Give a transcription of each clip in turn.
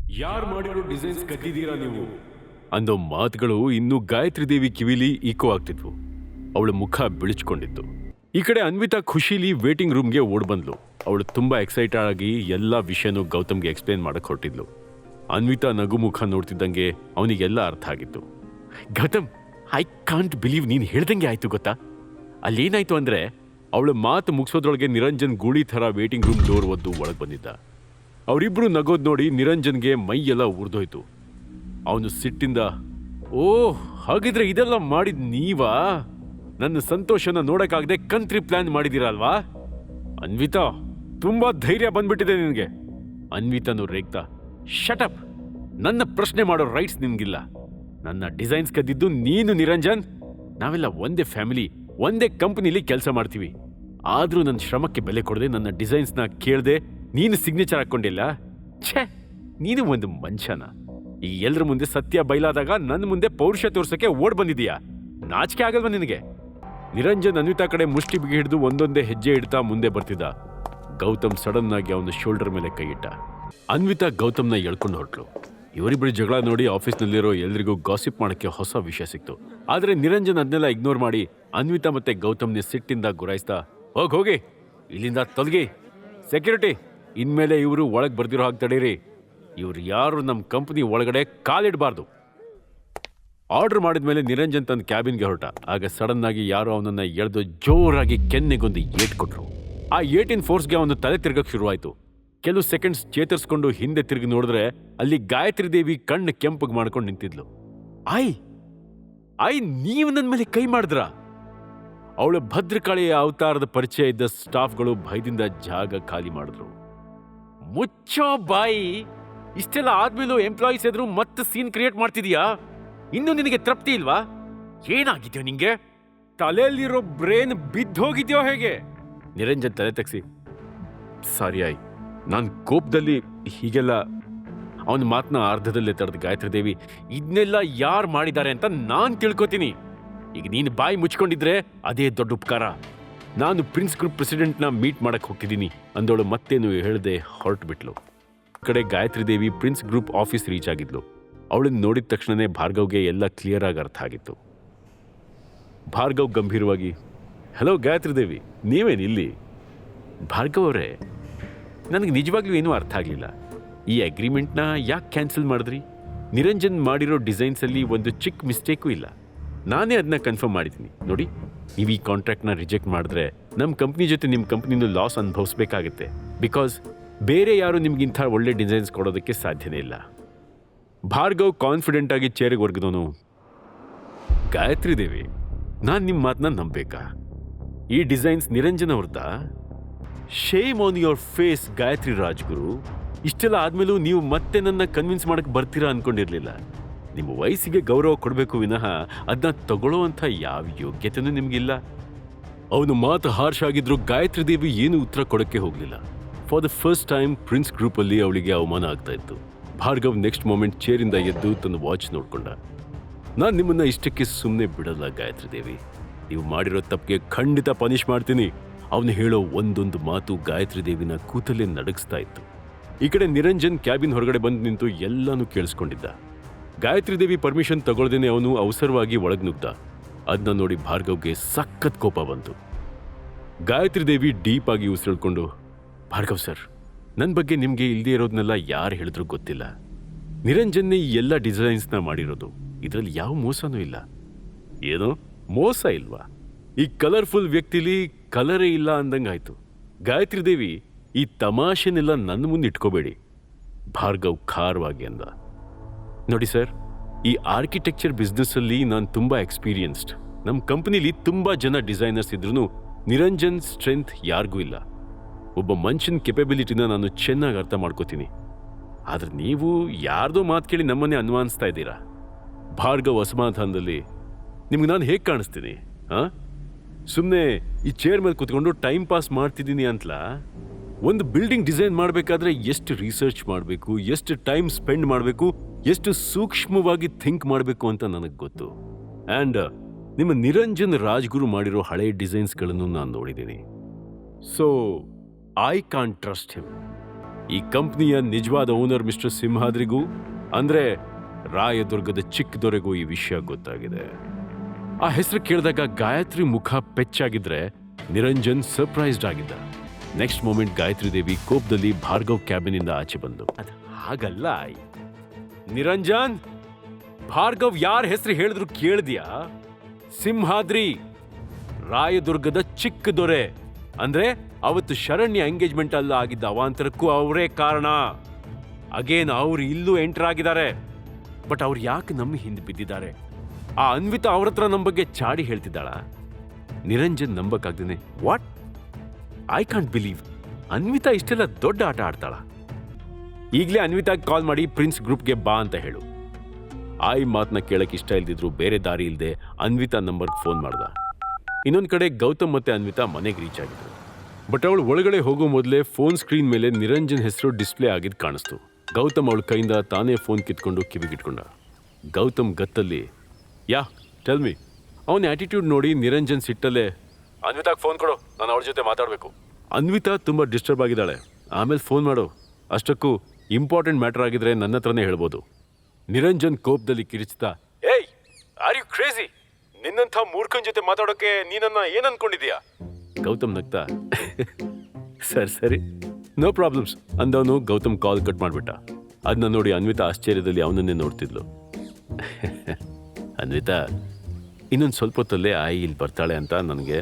ಯಾರು ಮಾಡಿರೋ ಡಿಸೈನ್ಸ್ ಕದ್ದಿದ್ದೀರಾ ನೀವು ಅಂದೋ ಮಾತುಗಳು ಇನ್ನೂ ಗಾಯತ್ರಿ ದೇವಿ ಕಿವಿಲಿ ಈಕೋ ಆಗ್ತಿದ್ವು. ಅವಳ ಮುಖ ಬಿಳಿಚ್ಕೊಂಡಿತ್ತು. ಈ ಕಡೆ ಅನ್ವಿತಾ ಖುಷಿಲಿ ವೇಟಿಂಗ್ ರೂಮ್ಗೆ ಓಡ್ ಬಂದ್ಲು. ಅವಳು ತುಂಬಾ ಎಕ್ಸೈಟೆಡ್ ಆಗಿ ಎಲ್ಲಾ ವಿಷಯನೂ ಗೌತಮ್ಗೆ ಎಕ್ಸ್ಪ್ಲೇನ್ ಮಾಡಕ್ ಹೊರಟಿದ್ಲು. ಅನ್ವಿತಾ ನಗು ಮುಖ ನೋಡ್ತಿದ್ದಂಗೆ ಅವನಿಗೆಲ್ಲ ಅರ್ಥ ಆಗಿತ್ತು. ಗೌತಮ್, ಐ ಕಾಂಟ್ ಬಿಲೀವ್ ನೀನ್ ಹೇಳ್ದಂಗೆ ಆಯ್ತು ಗೊತ್ತಾ. ಅಲ್ಲೇನಾಯ್ತು ಅಂದ್ರೆ ಅವಳ ಮಾತು ಮುಗಿಸೋದ್ರೊಳಗೆ ನಿರಂಜನ್ ಗೂಳಿ ಥರ ವೇಟಿಂಗ್ ರೂಮ್ ಡೋರ್ ಒದ್ದು ಒಳಗೆ ಬಂದಿದ್ದ. ಅವರಿಬ್ರು ನಗೋದ್ ನೋಡಿ ನಿರಂಜನ್ಗೆ ಮೈ ಎಲ್ಲ ಉರಿದೋಯ್ತು. ಅವನು ಸಿಟ್ಟಿಂದ, ಓಹ್ ಹಾಗಿದ್ರೆ ಇದೆಲ್ಲ ಮಾಡಿದ್ ನೀವಾ? ನನ್ನ ಸಂತೋಷನ ನೋಡಕ್ಕಾಗದೆ ಕಂತ್ರಿ ಪ್ಲಾನ್ ಮಾಡಿದಿರಲ್ವಾ? ಅನ್ವಿತಾ, ತುಂಬಾ ಧೈರ್ಯ ಬಂದ್ಬಿಟ್ಟಿದೆ ನಿನ್ಗೆ. ಅನ್ವಿತಾನು ರೇಗ್ತಾ, ಶಟಪ್, ನನ್ನ ಪ್ರಶ್ನೆ ಮಾಡೋ ರೈಟ್ಸ್ ನಿನ್ಗಿಲ್ಲ. ನನ್ನ ಡಿಸೈನ್ಸ್ ಕದ್ದಿದ್ದು ನೀನು ನಿರಂಜನ್. ನಾವೆಲ್ಲ ಒಂದೇ ಫ್ಯಾಮಿಲಿ, ಒಂದೇ ಕಂಪನಿಲಿ ಕೆಲಸ ಮಾಡ್ತೀವಿ. ಆದ್ರೂ ನನ್ನ ಶ್ರಮಕ್ಕೆ ಬೆಲೆ ಕೊಡದೆ ನನ್ನ ಡಿಸೈನ್ಸ್ನ ಕೇಳದೆ ನೀನು ಸಿಗ್ನೇಚರ್ ಹಾಕೊಂಡಿಲ್ಲ. ಛೇ, ನೀನು ಒಂದು ಮನುಷ್ಯನ. ಈ ಎಲ್ರ ಮುಂದೆ ಸತ್ಯ ಬಯಲಾದಾಗ ನನ್ನ ಮುಂದೆ ಪೌರುಷ ತೋರ್ಸಕ್ಕೆ ಓಡ್ ಬಂದಿದೀಯಾ? ನಾಚಿಕೆ ಆಗಲ್ವಾ ನಿನಗೆ? ನಿರಂಜನ್ ಅನ್ವಿತಾ ಕಡೆ ಮುಷ್ಟಿ ಬಿಗಿ ಹಿಡಿದು ಒಂದೊಂದೇ ಹೆಜ್ಜೆ ಇಡ್ತಾ ಮುಂದೆ ಬರ್ತಿದ್ದ. ಗೌತಮ್ ಸಡನ್ ಆಗಿ ಅವನ ಶೋಲ್ಡರ್ ಮೇಲೆ ಕೈ ಇಟ್ಟ. ಅನ್ವಿತಾ ಗೌತಮ್ನ ಎಳ್ಕೊಂಡು ಹೊರಟ್ಲು. ಇವರಿಬ್ಬರು ಜಗಳ ನೋಡಿ ಆಫೀಸ್ನಲ್ಲಿರೋ ಎಲ್ರಿಗೂ ಗಾಸಿಪ್ ಮಾಡಕ್ಕೆ ಹೊಸ ವಿಷಯ ಸಿಕ್ತು. ಆದ್ರೆ ನಿರಂಜನ್ ಅದನ್ನೆಲ್ಲ ಇಗ್ನೋರ್ ಮಾಡಿ ಅನ್ವಿತಾ ಮತ್ತೆ ಗೌತಮ್ನ ಸಿಟ್ಟಿಂದ ಗುರಾಯಿಸ್ತಾ, ಹೋಗಿ ಇಲ್ಲಿಂದ ತೊಲಗಿ. ಸೆಕ್ಯೂರಿಟಿ, ಇನ್ಮೇಲೆ ಇವರು ಒಳಗೆ ಬರ್ದಿರೋ ಹಾಗೆ ತಡೀರಿ. ಇವ್ರು ಯಾರು ನಮ್ಮ ಕಂಪನಿ ಒಳಗಡೆ ಕಾಲಿಡಬಾರ್ದು. ಆರ್ಡರ್ ಮಾಡಿದ್ಮೇಲೆ ನಿರಂಜನ್ ತನ್ನ ಕ್ಯಾಬಿನ್ಗೆ ಹೊರಟ. ಆಗ ಸಡನ್ ಆಗಿ ಯಾರೋ ಅವನನ್ನ ಎಳೆದು ಜೋರಾಗಿ ಕೆನ್ನೆಗೊಂದು ಏಟ್ ಕೊಟ್ರು. ಆ ಏಟಿನ ಫೋರ್ಸ್ಗೆ ಅವನು ತಲೆ ತಿರ್ಗಕ್ಕೆ ಶುರುವಾಯಿತು. ಕೆಲವು ಸೆಕೆಂಡ್ಸ್ ಚೇತರಿಸ್ಕೊಂಡು ಹಿಂದೆ ತಿರುಗಿ ನೋಡಿದ್ರೆ ಅಲ್ಲಿ ಗಾಯತ್ರಿ ದೇವಿ ಕಣ್ಣು ಕೆಂಪಗೆ ಮಾಡ್ಕೊಂಡು ನಿಂತಿದ್ಲು. ಆಯ್ ನೀವು ನನ್ನ ಮೇಲೆ ಕೈ ಮಾಡಿದ್ರ? ಅವಳ ಭದ್ರಕಾಳಿಯ ಅವತಾರದ ಪರಿಚಯ ಇದ್ದ ಸ್ಟಾಫ್ಗಳು ಭಯದಿಂದ ಜಾಗ ಖಾಲಿ ಮಾಡಿದ್ರು. ಮುಚ್ಚೋ ಬಾಯಿ, ಇಷ್ಟೆಲ್ಲ ಆದ್ಮೇಲೂ ಎಂಪ್ಲಾಯೀಸ್ ಎದುರು ಮತ್ತೆ ಸೀನ್ ಕ್ರಿಯೇಟ್ ಮಾಡ್ತಿದೀಯಾ? ಇನ್ನು ನಿನಗೆ ತೃಪ್ತಿ ಇಲ್ವಾ? ಏನಾಗಿದ್ಯೋ ನಿಂಗೆ? ತಲೆಯಲ್ಲಿರೋ ಬ್ರೇನ್ ಬಿದ್ದೋಗಿದ್ಯೋ ಹೇಗೆ? ನಿರಂಜನ್ ತಲೆ ತಗ್ಸಿ, ಸಾರಿ ಆಯ್, ನಾನು ಕೋಪದಲ್ಲಿ ಹೀಗೆಲ್ಲ. ಅವನ ಮಾತನ್ನ ಅರ್ಧದಲ್ಲೇ ತಡೆದ ಗಾಯತ್ರಿ ದೇವಿ, ಇದನ್ನೆಲ್ಲ ಯಾರು ಮಾಡಿದ್ದಾರೆ ಅಂತ ನಾನು ತಿಳ್ಕೊತೀನಿ. ಈಗ ನೀನು ಬಾಯಿ ಮುಚ್ಕೊಂಡಿದ್ರೆ ಅದೇ ದೊಡ್ಡ ಉಪಕಾರ. ನಾನು ಪ್ರಿನ್ಸ್ ಗ್ರೂಪ್ ಪ್ರೆಸಿಡೆಂಟ್ನ ಮೀಟ್ ಮಾಡಕ್ ಹೋಗ್ತಿದ್ದೀನಿ ಅಂದೋಳು ಮತ್ತೇನು ಹೇಳದೆ ಹೊರಟು ಬಿಟ್ಲು. ಕಡೆ ಗಾಯತ್ರಿ ದೇವಿ ಪ್ರಿನ್ಸ್ ಗ್ರೂಪ್ ಆಫೀಸ್ ರೀಚ್ ಆಗಿದ್ಲು. ಅವಳನ್ನ ನೋಡಿದ ತಕ್ಷಣನೇ ಭಾರ್ಗವ್ಗೆ ಎಲ್ಲ ಕ್ಲಿಯರ್ ಆಗಿ ಅರ್ಥ ಆಗಿತ್ತು. ಭಾರ್ಗವ್ ಗಂಭೀರವಾಗಿ, ಹಲೋ ಗಾಯತ್ರಿ ದೇವಿ, ನೀವೇನಿಲ್ಲಿ? ಭಾರ್ಗವ್ ಅವರೇ, ನನಗೆ ನಿಜವಾಗ್ಲೂ ಏನೂ ಅರ್ಥ ಆಗಲಿಲ್ಲ. ಈ ಅಗ್ರಿಮೆಂಟ್ನ ಯಾಕೆ ಕ್ಯಾನ್ಸಲ್ ಮಾಡಿದ್ರಿ? ನಿರಂಜನ್ ಮಾಡಿರೋ ಡಿಸೈನ್ಸಲ್ಲಿ ಒಂದು ಚಿಕ್ಕ ಮಿಸ್ಟೇಕು ಇಲ್ಲ. ನಾನೇ ಅದನ್ನ ಕನ್ಫರ್ಮ್ ಮಾಡಿದ್ದೀನಿ. ನೋಡಿ, ನೀವು ಈ ಕಾಂಟ್ರಾಕ್ಟ್ನ ರಿಜೆಕ್ಟ್ ಮಾಡಿದ್ರೆ ನಮ್ಮ ಕಂಪ್ನಿ ಜೊತೆ ನಿಮ್ಮ ಕಂಪ್ನಿನೂ ಲಾಸ್ ಅನುಭವಿಸ್ಬೇಕಾಗತ್ತೆ. ಬಿಕಾಸ್ ಬೇರೆ ಯಾರು ನಿಮ್ಗಿಂಥ ಒಳ್ಳೆ ಡಿಸೈನ್ಸ್ ಕೊಡೋದಕ್ಕೆ ಸಾಧ್ಯನೇ ಇಲ್ಲ. ಭಾರ್ಗವ್ ಕಾನ್ಫಿಡೆಂಟ್ ಆಗಿ ಚೇರಿಗೆ ಒರ್ಗಿದೋನು. ಗಾಯತ್ರಿ ದೇವಿ, ನಾನು ನಿಮ್ಮ ಮಾತನ್ನ ನಂಬೇಕಾ? ಈ ಡಿಸೈನ್ಸ್ ನಿರಂಜನ್ ಅವ್ರದ್ದಾ? Shame on your face Gayatri Rajguru. ಇಷ್ಟೆಲ್ಲ ಆದ್ಮೇಲೂ ನೀವು ಮತ್ತೆ ನನ್ನ ಕನ್ವಿನ್ಸ್ ಮಾಡಕ್ಕೆ ಬರ್ತೀರಾ ಅನ್ಕೊಂಡಿರ್ಲಿಲ್ಲ. ನಿಮ್ಮ ವಯಸ್ಸಿಗೆ ಗೌರವ ಕೊಡಬೇಕು ವಿನಃ ಅದನ್ನ ತಗೊಳ್ಳೋ ಅಂತ ಯಾವ ಯೋಗ್ಯತೆನೂ ನಿಮ್ಗಿಲ್ಲ. ಅವನು ಮಾತು ಹಾರ್ಷ್ ಆಗಿದ್ರು ಗಾಯತ್ರಿ ದೇವಿ ಏನು ಉತ್ತರ ಕೊಡಕ್ಕೆ ಹೋಗ್ಲಿಲ್ಲ. For the first time prince group ಅಲ್ಲಿ ಅವಳಿಗೆ ಅವಮಾನ ಆಗ್ತಾ ಇತ್ತು. ಭಾರ್ಗವ್ ನೆಕ್ಸ್ಟ್ ಮೊಮೆಂಟ್ ಚೇರಿಂದ ಎದ್ದು ತನ್ನ ವಾಚ್ ನೋಡ್ಕೊಂಡ. ನಾನು ನಿಮ್ಮನ್ನ ಇಷ್ಟಕ್ಕೆ ಸುಮ್ಮನೆ ಬಿಡಲ್ಲ ಗಾಯತ್ರಿ ದೇವಿ. ನೀವು ಮಾಡಿರೋ ತಪ್ಪಿಗೆ ಖಂಡಿತ ಪನಿಷ್ ಮಾಡ್ತೀನಿ. ಅವನು ಹೇಳೋ ಒಂದೊಂದು ಮಾತು ಗಾಯತ್ರಿ ದೇವಿನ ಕೂತಲ್ಲೇ ನಡಗಿಸ್ತಾ ಇತ್ತು. ಈ ಕಡೆ ನಿರಂಜನ್ ಕ್ಯಾಬಿನ್ ಹೊರಗಡೆ ಬಂದು ನಿಂತು ಎಲ್ಲಾನು ಕೇಳಿಸ್ಕೊಂಡಿದ್ದ. ಗಾಯತ್ರಿ ದೇವಿ ಪರ್ಮಿಷನ್ ತಗೊಳ್ದೇನೆ ಅವನು ಅವಸರವಾಗಿ ಒಳಗ್ ನುಗ್ದ. ಅದನ್ನ ನೋಡಿ ಭಾರ್ಗವ್ಗೆ ಸಖತ್ ಕೋಪ ಬಂತು. ಗಾಯತ್ರಿ ದೇವಿ ಡೀಪ್ ಆಗಿ ಉಸಿರಿಳ್ಕೊಂಡು, ಭಾರ್ಗವ್ ಸರ್, ನನ್ನ ಬಗ್ಗೆ ನಿಮ್ಗೆ ಇಲ್ದೇ ಇರೋದನ್ನೆಲ್ಲ ಯಾರು ಹೇಳಿದ್ರು ಗೊತ್ತಿಲ್ಲ. ನಿರಂಜನ್ನೇ ಈ ಎಲ್ಲ ಡಿಸೈನ್ಸ್ನ ಮಾಡಿರೋದು. ಇದರಲ್ಲಿ ಯಾವ ಮೋಸನೂ ಇಲ್ಲ. ಏನೋ ಮೋಸ ಇಲ್ವಾ? ಈ ಕಲರ್ಫುಲ್ ವ್ಯಕ್ತಿಲಿ ಕಲರೇ ಇಲ್ಲ ಅಂದಂಗಾಯ್ತು. ಗಾಯತ್ರಿ ದೇವಿ, ಈ ತಮಾಷೆನೆಲ್ಲ ನನ್ನ ಮುಂದೆ ಇಟ್ಕೋಬೇಡಿ. ಭಾರ್ಗವ್ ಖಾರವಾಗಿ ಅಂದ. ನೋಡಿ ಸರ್, ಈ ಆರ್ಕಿಟೆಕ್ಚರ್ ಬಿಸ್ನೆಸ್ಸಲ್ಲಿ ನಾನು ತುಂಬ ಎಕ್ಸ್ಪೀರಿಯನ್ಸ್ಡ್. ನಮ್ಮ ಕಂಪನಿಲಿ ತುಂಬ ಜನ ಡಿಸೈನರ್ಸ್ ಇದ್ರೂ ನಿರಂಜನ್ ಸ್ಟ್ರೆಂತ್ ಯಾರಿಗೂ ಇಲ್ಲ. ಒಬ್ಬ ಮನುಷ್ಯನ ಕೆಪಬಿಲಿಟಿನ ನಾನು ಚೆನ್ನಾಗಿ ಅರ್ಥ ಮಾಡ್ಕೋತೀನಿ. ಆದ್ರೆ ನೀವು ಯಾರ್ದೋ ಮಾತು ಕೇಳಿ ನಮ್ಮನ್ನೇ ಅನುಮಾನಿಸ್ತಾ ಇದ್ದೀರಾ. ಭಾರ್ಗವ್ ಅಸಮಾಧಾನದಲ್ಲಿ, ನಿಮ್ಗೆ ನಾನು ಹೇಗೆ ಕಾಣಿಸ್ತೀನಿ? ಸುಮ್ಮನೆ ಈ ಚೇರ್ ಮೇಲೆ ಕೂತ್ಕೊಂಡು ಟೈಮ್ ಪಾಸ್ ಮಾಡ್ತಿದ್ದೀನಿ ಅಂತಲಾ? ಒಂದು ಬಿಲ್ಡಿಂಗ್ ಡಿಸೈನ್ ಮಾಡಬೇಕಾದ್ರೆ ಎಷ್ಟು ರಿಸರ್ಚ್ ಮಾಡಬೇಕು, ಎಷ್ಟು ಟೈಮ್ ಸ್ಪೆಂಡ್ ಮಾಡಬೇಕು, ಎಷ್ಟು ಸೂಕ್ಷ್ಮವಾಗಿ ಥಿಂಕ್ ಮಾಡಬೇಕು ಅಂತ ನನಗೆ ಗೊತ್ತು. ಆ್ಯಂಡ್ ನಿಮ್ಮ ನಿರಂಜನ್ ರಾಜ್ಗುರು ಮಾಡಿರೋ ಹಳೆ ಡಿಸೈನ್ಸ್ಗಳನ್ನು ನಾನು ನೋಡಿದ್ದೀನಿ. So I can't trust him. ಈ ಕಂಪ್ನಿಯ ನಿಜವಾದ ಓನರ್ ಮಿಸ್ಟರ್ ಸಿಂಹಾದ್ರಿಗೂ ಅಂದ್ರೆ ರಾಯದುರ್ಗದ ಚಿಕ್ಕ ದೊರೆಗೂ ಈ ವಿಷಯ ಗೊತ್ತಾಗಿದೆ. ಆ ಹೆಸರು ಕೇಳಿದಾಗ ಗಾಯತ್ರಿ ಮುಖ ಪೆಚ್ಚಾಗಿದ್ರೆ ನಿರಂಜನ್ ಸರ್ಪ್ರೈಸ್ಡ್ ಆಗಿದ್ದ. ನೆಕ್ಸ್ಟ್ ಮೂಮೆಂಟ್ ಗಾಯತ್ರಿ ದೇವಿ ಕೋಪದಲ್ಲಿ ಭಾರ್ಗವ್ ಕ್ಯಾಬಿನಿಂದ ಆಚೆ ಬಂದು, ಅದು ಹಾಗಲ್ಲ ನಿರಂಜನ್, ಭಾರ್ಗವ್ ಯಾರ ಹೆಸರು ಹೇಳಿದ್ರು ಕೇಳಿದ್ಯಾ? ಸಿಂಹಾದ್ರಿ, ರಾಯದುರ್ಗದ ಚಿಕ್ಕ ದೊರೆ. ಅಂದ್ರೆ ಅವತ್ತು ಶರಣ್ಯ ಎಂಗೇಜ್ಮೆಂಟ್ ಅಲ್ಲ ಆಗಿದ್ದ ಅವಾಂತರಕ್ಕೂ ಅವರೇ ಕಾರಣ. ಅಗೇನ್ ಅವ್ರು ಇಲ್ಲೂ ಎಂಟರ್ ಆಗಿದ್ದಾರೆ. ಬಟ್ ಅವ್ರು ಯಾಕೆ ನಮ್ಮ ಹಿಂದೆ ಬಿದ್ದಿದ್ದಾರೆ? ಆ ಅನ್ವಿತಾ ಅವ್ರ ಹತ್ರ ನಮ್ಮ ಬಗ್ಗೆ ಚಾಡಿ ಹೇಳ್ತಿದ್ದಾಳ. ನಿರಂಜನ್ ನಂಬಕ್ಕಾಗ್ದೇನೆ, what? I can't believe Anvita ಇಷ್ಟೆಲ್ಲ ದೊಡ್ಡ ಆಟ ಆಡ್ತಾಳ. ಈಗಲೇ ಅನ್ವಿತಾಗ್ ಕಾಲ್ ಮಾಡಿ ಪ್ರಿನ್ಸ್ ಗ್ರೂಪ್ಗೆ ಬಾ ಅಂತ ಹೇಳು. ಆಯ್ ಮಾತನ್ನ ಕೇಳಕ್ ಇಷ್ಟ ಇಲ್ದಿದ್ರು ಬೇರೆ ದಾರಿ ಇಲ್ಲದೆ ಅನ್ವಿತಾ ನಂಬರ್ಗೆ ಫೋನ್ ಮಾಡ್ದ. ಇನ್ನೊಂದ್ ಕಡೆ ಗೌತಮ್ ಮತ್ತೆ ಅನ್ವಿತಾ ಮನೆಗೆ ರೀಚ್ ಆಗಿದ್ರು. ಬಟ್ ಅವಳು ಒಳಗಡೆ ಹೋಗೋ ಮೊದಲೇ ಫೋನ್ ಸ್ಕ್ರೀನ್ ಮೇಲೆ ನಿರಂಜನ್ ಹೆಸರು ಡಿಸ್ಪ್ಲೇ ಆಗಿದ್ ಕಾಣಿಸ್ತು. ಗೌತಮ್ ಅವಳ ಕೈಯಿಂದ ತಾನೇ ಫೋನ್ ಕಿತ್ಕೊಂಡು ಕಿವಿಗಿಟ್ಕೊಂಡ. ಗೌತಮ್ ಗತ್ತಲ್ಲಿ, ಯಾ ಟೆಲ್ ಮಿ. ಅವನ ಆಟಿಟ್ಯೂಡ್ ನೋಡಿ ನಿರಂಜನ್ ಸಿಟ್ಟಲ್ಲೇ, ಅನ್ವಿತಾಗ್ ಫೋನ್ ಕೊಡು, ನಾನು ಅವಳ ಜೊತೆ ಮಾತಾಡಬೇಕು. ಅನ್ವಿತಾ ತುಂಬಾ ಡಿಸ್ಟರ್ಬ್ ಆಗಿದ್ದಾಳೆ, ಆಮೇಲೆ ಫೋನ್ ಮಾಡು. ಅಷ್ಟಕ್ಕೂ ಇಂಪಾರ್ಟೆಂಟ್ ಮ್ಯಾಟರ್ ಆಗಿದ್ರೆ ನನ್ನ ಹತ್ರನೇ ಹೇಳ್ಬೋದು. ನಿರಂಜನ್ ಕೋಪದಲ್ಲಿ ಕಿರಿಚ್ತಾ, ಏಯ್ ಆರ್ ಯು ಕ್ರೇಜಿ? ನಿನ್ನಂಥ ಮೂರ್ಖನ್ ಜೊತೆ ಮಾತಾಡೋಕೆ ನೀನನ್ನ ಏನ್ ಅನ್ಕೊಂಡಿದ್ಯಾ? ಗೌತಮ್ ನಗ್ತಾ, ಸರಿ ನೋ ಪ್ರಾಬ್ಲಮ್ಸ್ ಅಂದವನು ಗೌತಮ್ ಕಾಲ್ ಕಟ್ ಮಾಡ್ಬಿಟ್ಟ. ಅದನ್ನ ನೋಡಿ ಅನ್ವಿತಾ ಆಶ್ಚರ್ಯದಲ್ಲಿ ಅವನನ್ನೇ ನೋಡ್ತಿದ್ಲು. ಅನ್ವಿತಾ, ಇನ್ನೊಂದು ಸ್ವಲ್ಪ ಹೊತ್ತಲ್ಲೇ ಆಯಿ ಇಲ್ಲಿ ಬರ್ತಾಳೆ ಅಂತ ನನಗೆ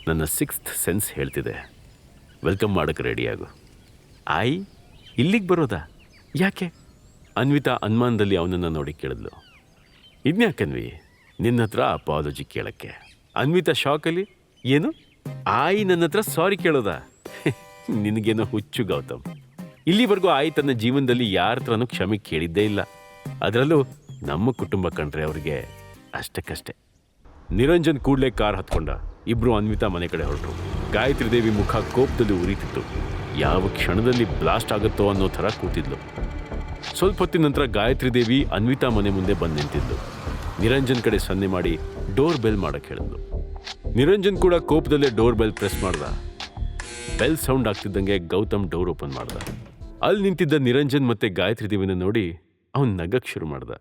ನನ್ನ 6th ಸೆನ್ಸ್ ಹೇಳ್ತಿದೆ. ವೆಲ್ಕಮ್ ಮಾಡಕ್ಕೆ ರೆಡಿಯಾಗು. ಆಯಿ ಇಲ್ಲಿಗೆ ಬರೋದಾ? ಯಾಕೆ? ಅನ್ವಿತಾ ಅನುಮಾನದಲ್ಲಿ ಅವನನ್ನು ನೋಡಿ ಕೇಳಿದ್ಲು. ಇದ್ನ್ಯಾಕನ್ವಿ ನಿನ್ನ ಹತ್ರ ಅಪಾಲಜಿ ಕೇಳಕ್ಕೆ? ಅನ್ವಿತಾ ಶಾಕಲ್ಲಿ, ಏನು ಆಯಿ ನನ್ನ ಹತ್ರ ಸಾರಿ ಕೇಳೋದಾ? ನಿನಗೇನೋ ಹುಚ್ಚು ಗೌತಮ್. ಇಲ್ಲಿವರೆಗೂ ಆಯಿ ತನ್ನ ಜೀವನದಲ್ಲಿ ಯಾರ ಹತ್ರನೂ ಕ್ಷಮೆ ಕೇಳಿದ್ದೇ ಇಲ್ಲ. ಅದರಲ್ಲೂ ನಮ್ಮ ಕುಟುಂಬ ಕಂಡ್ರೆ ಅವ್ರಿಗೆ ಅಷ್ಟಕ್ಕಷ್ಟೇ. ನಿರಂಜನ್ ಕೂಡಲೇ ಕಾರ್ ಹತ್ಕೊಂಡ. ಇಬ್ರು ಅನ್ವಿತಾ ಮನೆ ಕಡೆ ಹೊರಟರು. ಗಾಯತ್ರಿ ದೇವಿ ಮುಖ ಕೋಪದಲ್ಲಿ ಉರಿತಿತ್ತು. ಯಾವ ಕ್ಷಣದಲ್ಲಿ ಬ್ಲಾಸ್ಟ್ ಆಗುತ್ತೋ ಅನ್ನೋ ಥರ ಕೂತಿದ್ಲು. ಸ್ವಲ್ಪ ಹೊತ್ತಿನ ನಂತರ ಗಾಯತ್ರಿ ದೇವಿ ಅನ್ವಿತಾ ಮನೆ ಮುಂದೆ ಬಂದು ನಿಂತಿದ್ಲು. ನಿರಂಜನ್ ಕಡೆ ಸನ್ನೆ ಮಾಡಿ ಡೋರ್ ಬೆಲ್ ಮಾಡಕ್ಕೆ ಹೇಳಿದ್ಲು. ನಿರಂಜನ್ ಕೂಡ ಕೋಪದಲ್ಲೇ ಡೋರ್ ಬೆಲ್ ಪ್ರೆಸ್ ಮಾಡ್ದ. ಬೆಲ್ ಸೌಂಡ್ ಆಗ್ತಿದ್ದಂಗೆ ಗೌತಮ್ ಡೋರ್ ಓಪನ್ ಮಾಡ್ದ. ಅಲ್ಲಿ ನಿಂತಿದ್ದ ನಿರಂಜನ್ ಮತ್ತೆ ಗಾಯತ್ರಿ ದೇವಿನ ನೋಡಿ ಅವನ್ ನಗಕ್ ಶುರು ಮಾಡ್ದ.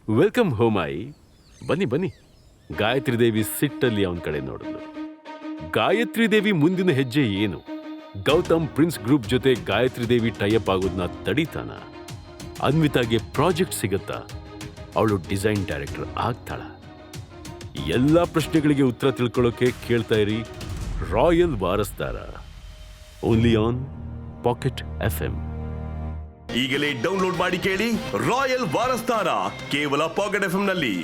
ವೆಲ್ಕಮ್ ಹೋಮ್ ಆಯಿ, ಬನ್ನಿ ಬನ್ನಿ. ಗಾಯತ್ರಿ ದೇವಿ ಸಿಟ್ಟಲ್ಲಿ ಅವನ ಕಡೆ ನೋಡಿದ್ಲು. ಗಾಯತ್ರಿ ದೇವಿ ಮುಂದಿನ ಹೆಜ್ಜೆ ಏನು? ಗೌತಮ್ ಪ್ರಿನ್ಸ್ ಗ್ರೂಪ್ ಜೊತೆ ಗಾಯತ್ರಿ ದೇವಿ ಟೈಅಪ್ ಆಗೋದನ್ನ ತಡೀತಾನ? ಅನ್ವಿತಾಗೆ ಪ್ರಾಜೆಕ್ಟ್ ಸಿಗತ್ತಾ? ಅವಳು ಡಿಸೈನ್ ಡೈರೆಕ್ಟರ್ ಆಗ್ತಾಳ? ಎಲ್ಲ ಪ್ರಶ್ನೆಗಳಿಗೆ ಉತ್ತರ ತಿಳ್ಕೊಳ್ಳೋಕೆ ಕೇಳ್ತಾ ಇರಿ ರಾಯಲ್ ವಾರಸ್ದಾರ, ಓನ್ಲಿ ಆನ್ ಪಾಕೆಟ್ FM. ಈಗಲೇ ಡೌನ್ಲೋಡ್ ಮಾಡಿ ಕೇಳಿ ರಾಯಲ್ ವಾರಸ್ದಾರ, ಕೇವಲ ಪಾಕೆಟ್ FM ನಲ್ಲಿ.